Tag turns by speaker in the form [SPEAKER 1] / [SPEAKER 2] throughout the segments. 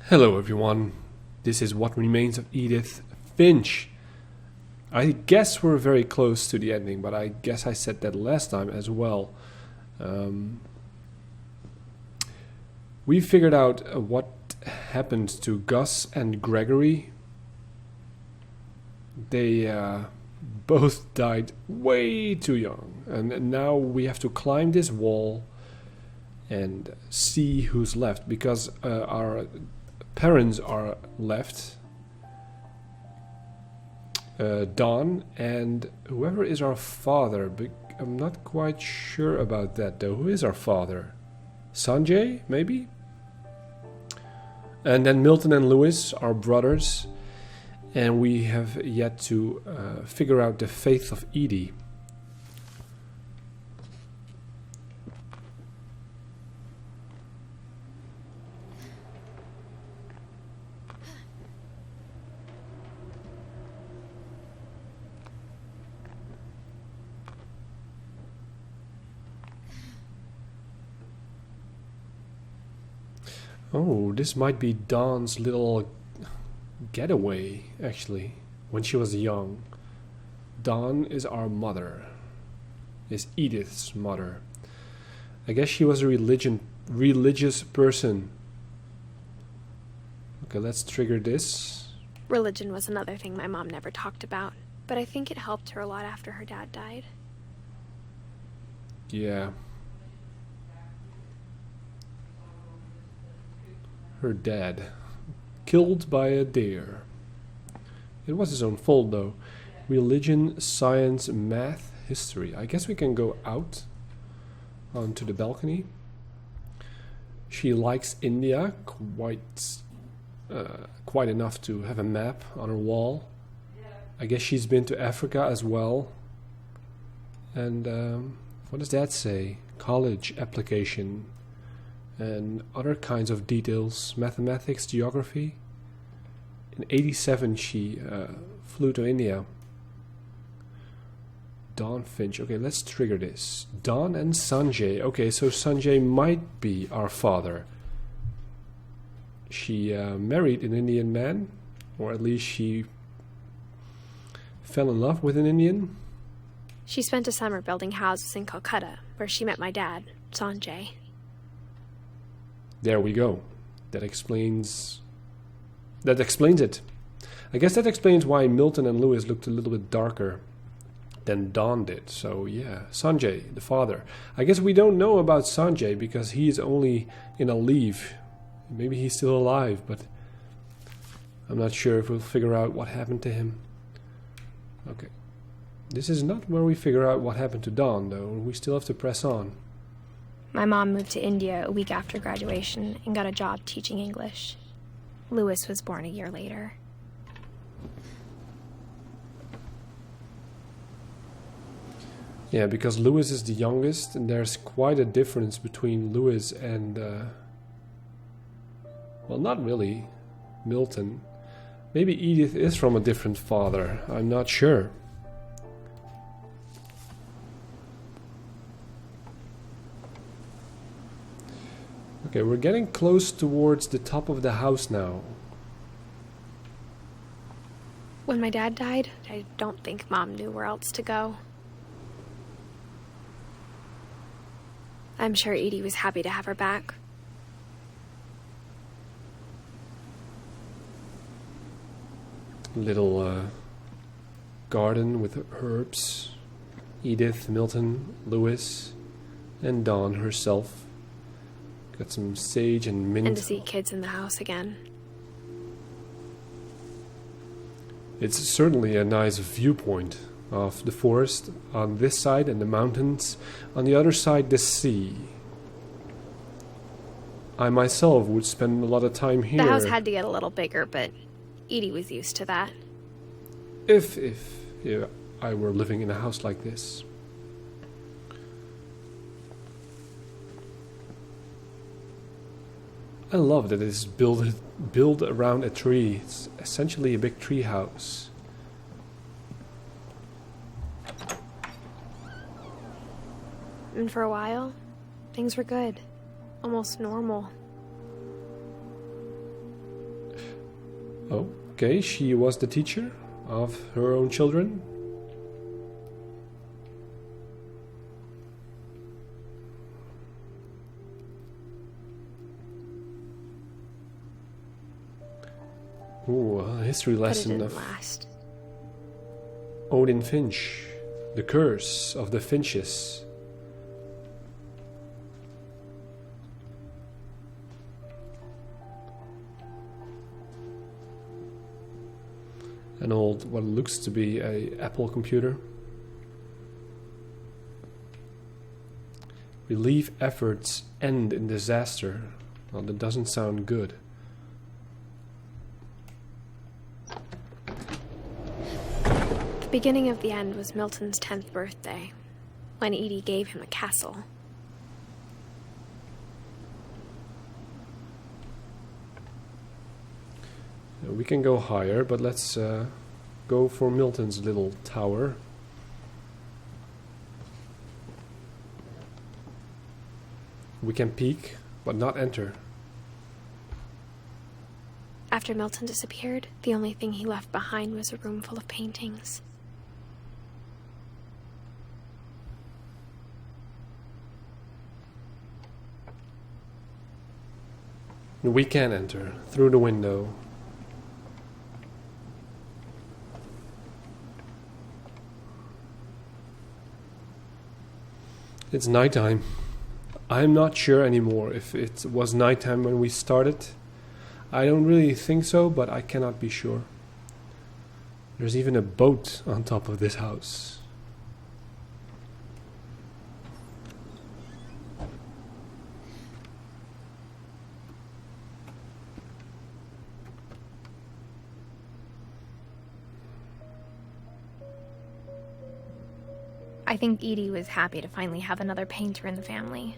[SPEAKER 1] Hello everyone, this is What Remains of Edith Finch. I guess we're very close to the ending, but I guess I said that last time as well. We figured out what happened to Gus and Gregory. They both died way too young, and now we have to climb this wall and see who's left, because our parents are left. Don and whoever is our father, but I'm not quite sure about that though. Who is our father? Sanjay, maybe? And then Milton and Lewis are brothers, and we have yet to figure out the fate of Edie. Oh, this might be Dawn's little getaway, actually, when she was young. Dawn is our mother, is Edith's mother. I guess she was a religious person. Okay, let's trigger this.
[SPEAKER 2] Religion was another thing my mom never talked about, but I think it helped her a lot after her dad died.
[SPEAKER 1] Yeah. Her dad, killed by a deer. It was his own fault though. Religion, science, math, history. I guess we can go out onto the balcony. She likes India quite enough to have a map on her wall. I guess she's been to Africa as well. And what does that say? College application. And other kinds of details, mathematics, geography. In '87 she flew to India. Dawn Finch. Okay, let's trigger this. Dawn and Sanjay. Okay, so Sanjay might be our father. She married an Indian man, or at least she fell in love with an Indian.
[SPEAKER 2] She spent a summer building houses in Calcutta, where she met my dad, Sanjay.
[SPEAKER 1] There we go. That explains it. I guess that explains why Milton and Lewis looked a little bit darker than Dawn did. So yeah, Sanjay, the father. I guess we don't know about Sanjay because he is only in a leave. Maybe he's still alive, but I'm not sure if we'll figure out what happened to him. Okay. This is not where we figure out what happened to Dawn, though. We still have to press on.
[SPEAKER 2] My mom moved to India a week after graduation and got a job teaching English. Lewis was born a year later.
[SPEAKER 1] Yeah, because Lewis is the youngest, and there's quite a difference between Lewis and... well, not really. Milton. Maybe Edith is from a different father. I'm not sure. Okay, we're getting close towards the top of the house now.
[SPEAKER 2] When my dad died, I don't think Mom knew where else to go. I'm sure Edie was happy to have her back.
[SPEAKER 1] Little garden with herbs. Edith, Milton, Lewis, and Dawn herself. Got some sage and mint.
[SPEAKER 2] And to see kids in the house again.
[SPEAKER 1] It's certainly a nice viewpoint of the forest on this side and the mountains. On the other side, the sea. I myself would spend a lot of time here.
[SPEAKER 2] The house had to get a little bigger, but Edie was used to that.
[SPEAKER 1] If I were living in a house like this. I love that it's built around a tree. It's essentially a big tree house.
[SPEAKER 2] And for a while, things were good. Almost normal.
[SPEAKER 1] Okay, she was the teacher of her own children. Ooh, a history lesson of
[SPEAKER 2] last.
[SPEAKER 1] Odin Finch, the curse of the Finches. An old, what looks to be a Apple computer. Relief efforts end in disaster. Well, that doesn't sound good.
[SPEAKER 2] The beginning of the end was Milton's 10th birthday, when Edie gave him a castle.
[SPEAKER 1] We can go higher, but let's go for Milton's little tower. We can peek, but not enter.
[SPEAKER 2] After Milton disappeared, the only thing he left behind was a room full of paintings.
[SPEAKER 1] We can enter through the window. It's nighttime. I'm not sure anymore if it was nighttime when we started. I don't really think so, but I cannot be sure. There's even a boat on top of this house.
[SPEAKER 2] I think Edie was happy to finally have another painter in the family.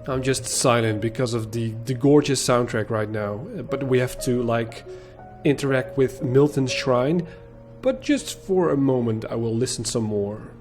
[SPEAKER 1] I'm just silent because of the gorgeous soundtrack right now. But we have to, like, interact with Milton's shrine. But just for a moment, I will listen some more.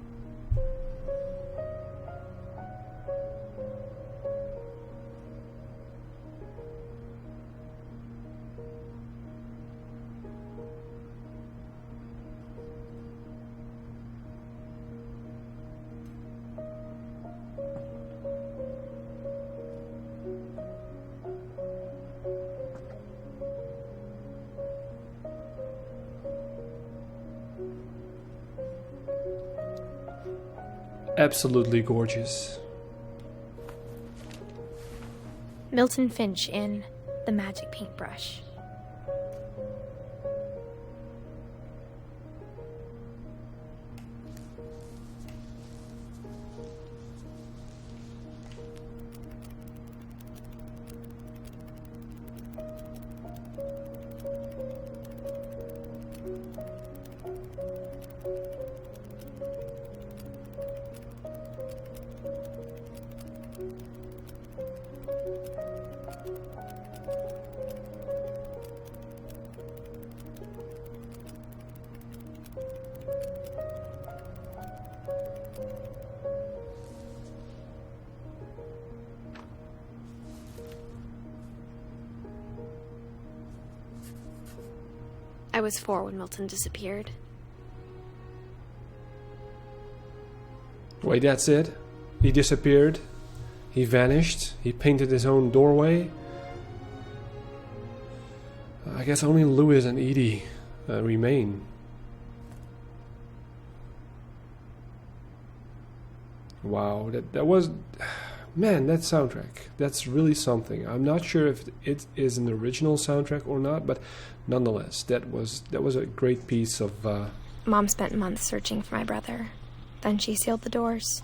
[SPEAKER 1] Absolutely gorgeous.
[SPEAKER 2] Milton Finch in The Magic Paintbrush. I was 4 when Milton disappeared.
[SPEAKER 1] Wait, that's it? He disappeared? He vanished? He painted his own doorway? I guess only Lewis and Edie remain. Wow, that was... Man, that soundtrack, that's really something. I'm not sure if it is an original soundtrack or not, but nonetheless, that was a great piece of...
[SPEAKER 2] Mom spent months searching for my brother. Then she sealed the doors.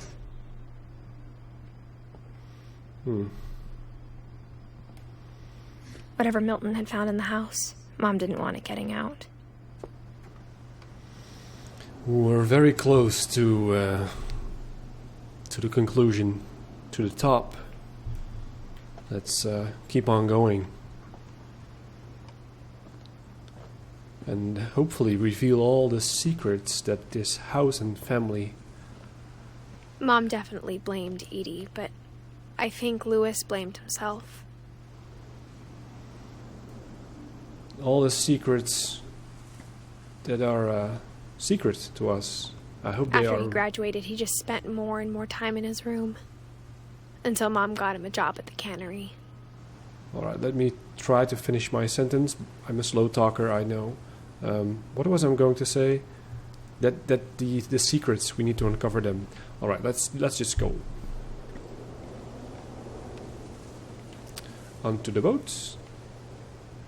[SPEAKER 2] Whatever Milton had found in the house, Mom didn't want it getting out.
[SPEAKER 1] We're very close to the conclusion, to the top. Let's keep on going. And hopefully reveal all the secrets that this house and family...
[SPEAKER 2] Mom definitely blamed Edie, but I think Lewis blamed himself.
[SPEAKER 1] All the secrets that are secret to us. I hope they are...
[SPEAKER 2] After he graduated, he just spent more and more time in his room. Until Mom got him a job at the Cannary.
[SPEAKER 1] Alright, let me try to finish my sentence. I'm a slow talker, I know. What was I going to say? That the secrets, we need to uncover them. Alright, let's just go. Onto the boat.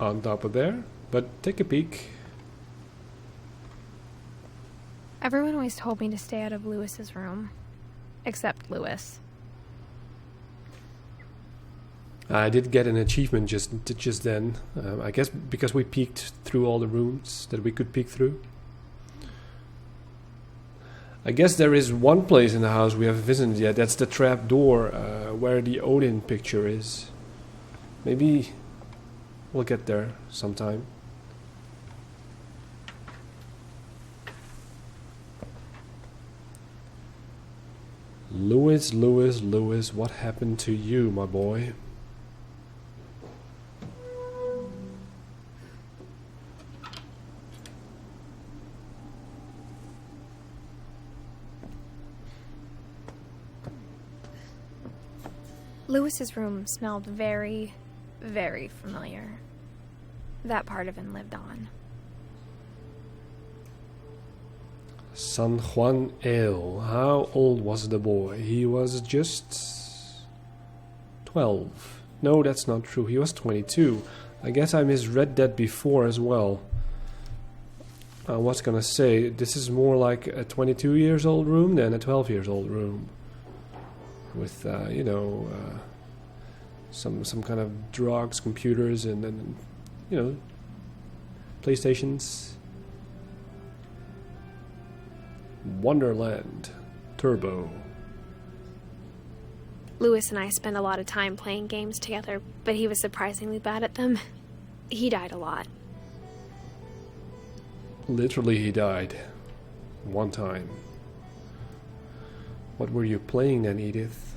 [SPEAKER 1] On top of there. But take a peek.
[SPEAKER 2] Everyone always told me to stay out of Lewis's room. Except Lewis.
[SPEAKER 1] I did get an achievement just then. I guess because we peeked through all the rooms that we could peek through. I guess there is one place in the house we haven't visited yet. That's the trap door where the Odin picture is. Maybe we'll get there sometime. Lewis, what happened to you, my boy?
[SPEAKER 2] Lewis's room smelled very, very familiar. That part of him lived on.
[SPEAKER 1] San Juan Ale. How old was the boy? He was just 12. No, that's not true. He was 22. I guess I misread that before as well. I was gonna say, this is more like a 22 years old room than a 12 years old room. With, some kind of drugs, computers, and PlayStations. Wonderland Turbo.
[SPEAKER 2] Lewis and I spent a lot of time playing games together, but he was surprisingly bad at them. He died a lot.
[SPEAKER 1] Literally, he died. One time. What were you playing then, Edith?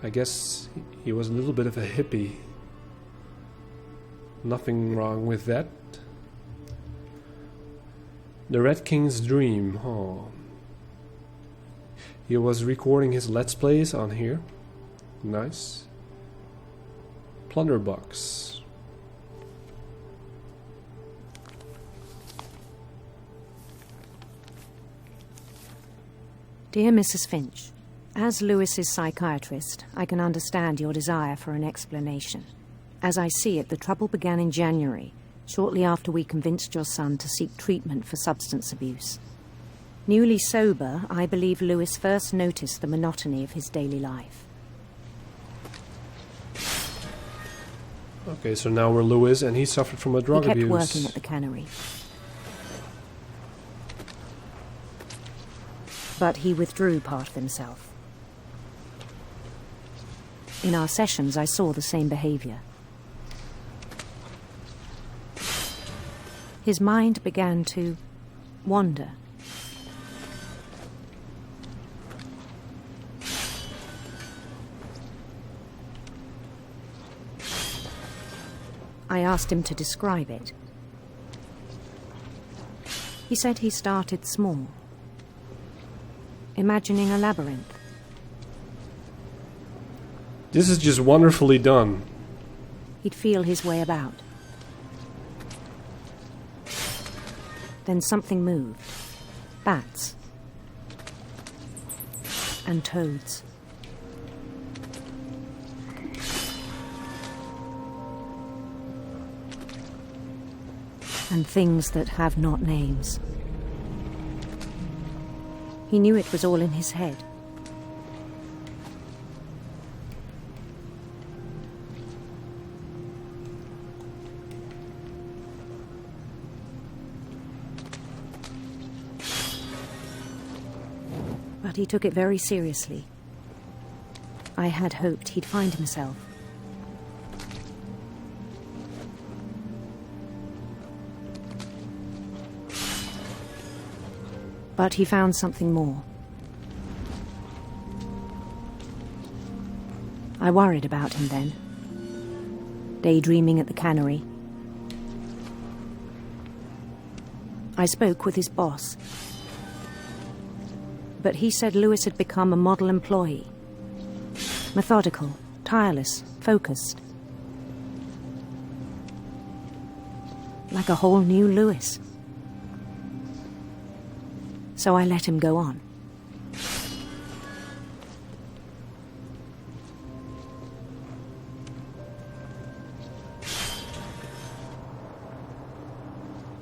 [SPEAKER 1] I guess he was a little bit of a hippie. Nothing wrong with that. The Red King's Dream. Oh. He was recording his Let's Plays on here. Nice. Plunderbox.
[SPEAKER 3] Dear Mrs. Finch, as Lewis's psychiatrist, I can understand your desire for an explanation. As I see it, the trouble began in January, shortly after we convinced your son to seek treatment for substance abuse. Newly sober, I believe Lewis first noticed the monotony of his daily life.
[SPEAKER 1] Okay, so now we're Lewis, and he suffered from a drug abuse.
[SPEAKER 3] He kept working at the Cannary. But he withdrew part of himself. In our sessions, I saw the same behavior. His mind began to wander. I asked him to describe it. He said he started small, imagining a labyrinth.
[SPEAKER 1] This is just wonderfully done.
[SPEAKER 3] He'd feel his way about. Then something moved. Bats. And toads. And things that have not names. He knew it was all in his head. But he took it very seriously. I had hoped he'd find himself. But he found something more. I worried about him then, daydreaming at the Cannary. I spoke with his boss, but he said Lewis had become a model employee. Methodical, tireless, focused. Like a whole new Lewis. So I let him go on.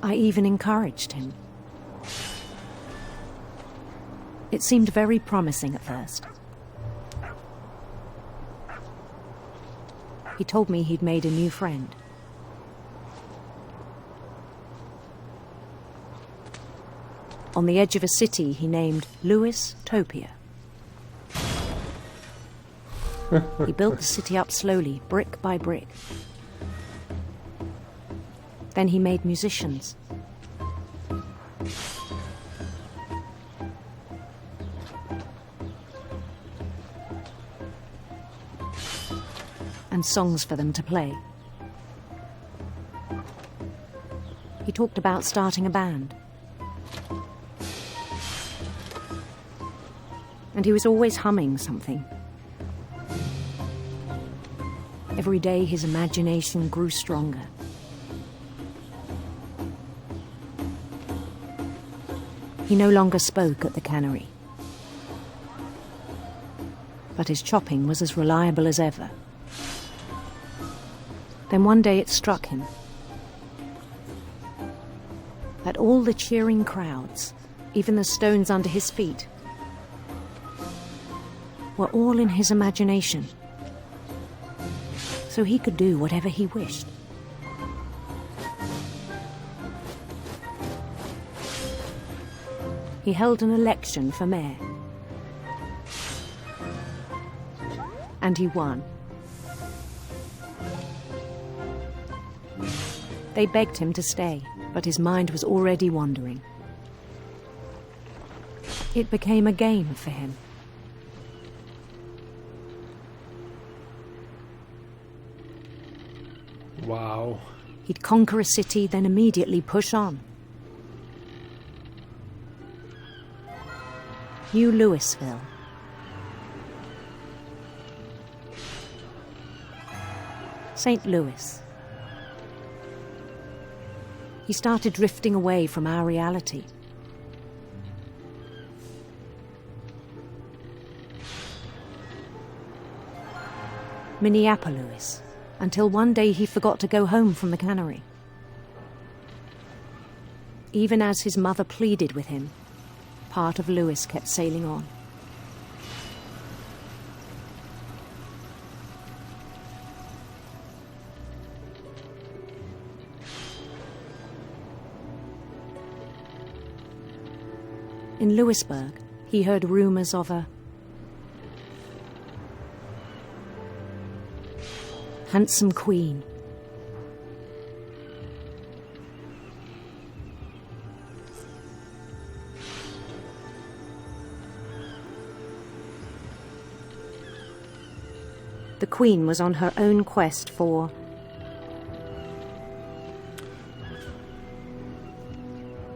[SPEAKER 3] I even encouraged him. It seemed very promising at first. He told me he'd made a new friend. On the edge of a city he named Lewis Topia. He built the city up slowly, brick by brick. Then he made musicians. And songs for them to play. He talked about starting a band. And he was always humming something. Every day his imagination grew stronger. He no longer spoke at the Cannary. But his chopping was as reliable as ever. Then one day it struck him that all the cheering crowds, even the stones under his feet, were all in his imagination, so he could do whatever he wished. He held an election for mayor. And he won. They begged him to stay, but his mind was already wandering. It became a game for him.
[SPEAKER 1] Wow.
[SPEAKER 3] He'd conquer a city, then immediately push on. New Louisville. St. Louis. He started drifting away from our reality. Minneapolis, until one day he forgot to go home from the Cannary. Even as his mother pleaded with him, part of Lewis kept sailing on. In Louisburg, he heard rumors of a handsome queen. The queen was on her own quest for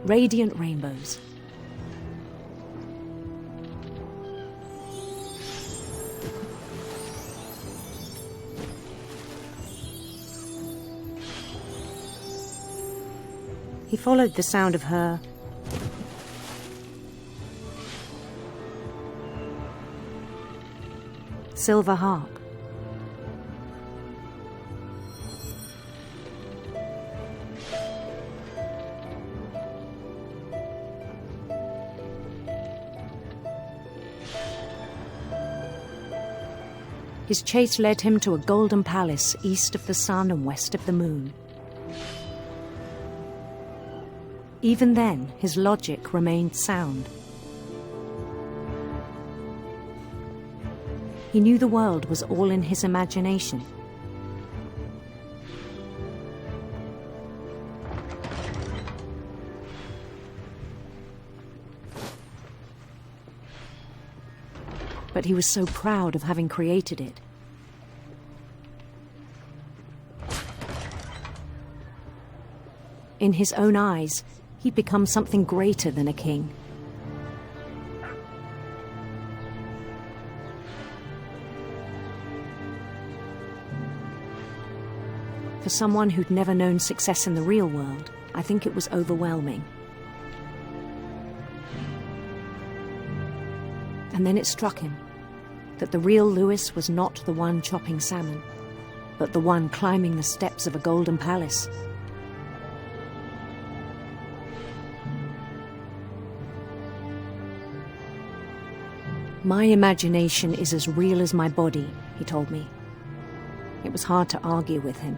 [SPEAKER 3] radiant rainbows. He followed the sound of her silver harp. His chase led him to a golden palace east of the sun and west of the moon. Even then, his logic remained sound. He knew the world was all in his imagination. But he was so proud of having created it. In his own eyes, he'd become something greater than a king. For someone who'd never known success in the real world, I think it was overwhelming. And then it struck him that the real Lewis was not the one chopping salmon, but the one climbing the steps of a golden palace. My imagination is as real as my body, he told me. It was hard to argue with him.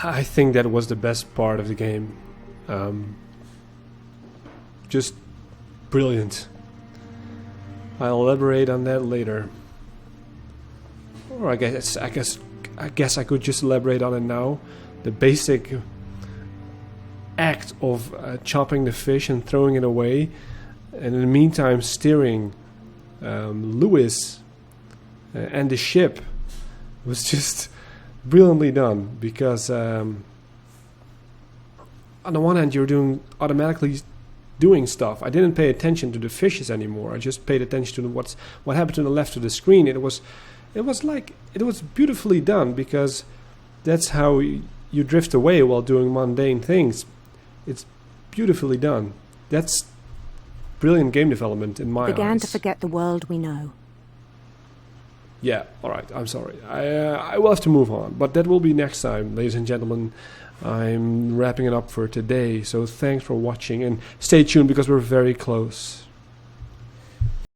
[SPEAKER 1] I think that was the best part of the game. Just brilliant. I'll elaborate on that later. Or I guess I could just elaborate on it now. The basic act of chopping the fish and throwing it away, and in the meantime steering Lewis and the ship was just brilliantly done, because on the one hand you're automatically doing stuff. I didn't pay attention to the fishes anymore. I just paid attention to what happened to the left of the screen. It was beautifully done, because that's how you drift away while doing mundane things. It's beautifully done. That's brilliant game development in my eyes.
[SPEAKER 3] Began to forget the world we know.
[SPEAKER 1] Yeah, all right, I'm sorry. I will have to move on, but that will be next time, ladies and gentlemen. I'm wrapping it up for today, so thanks for watching, and stay tuned because we're very close.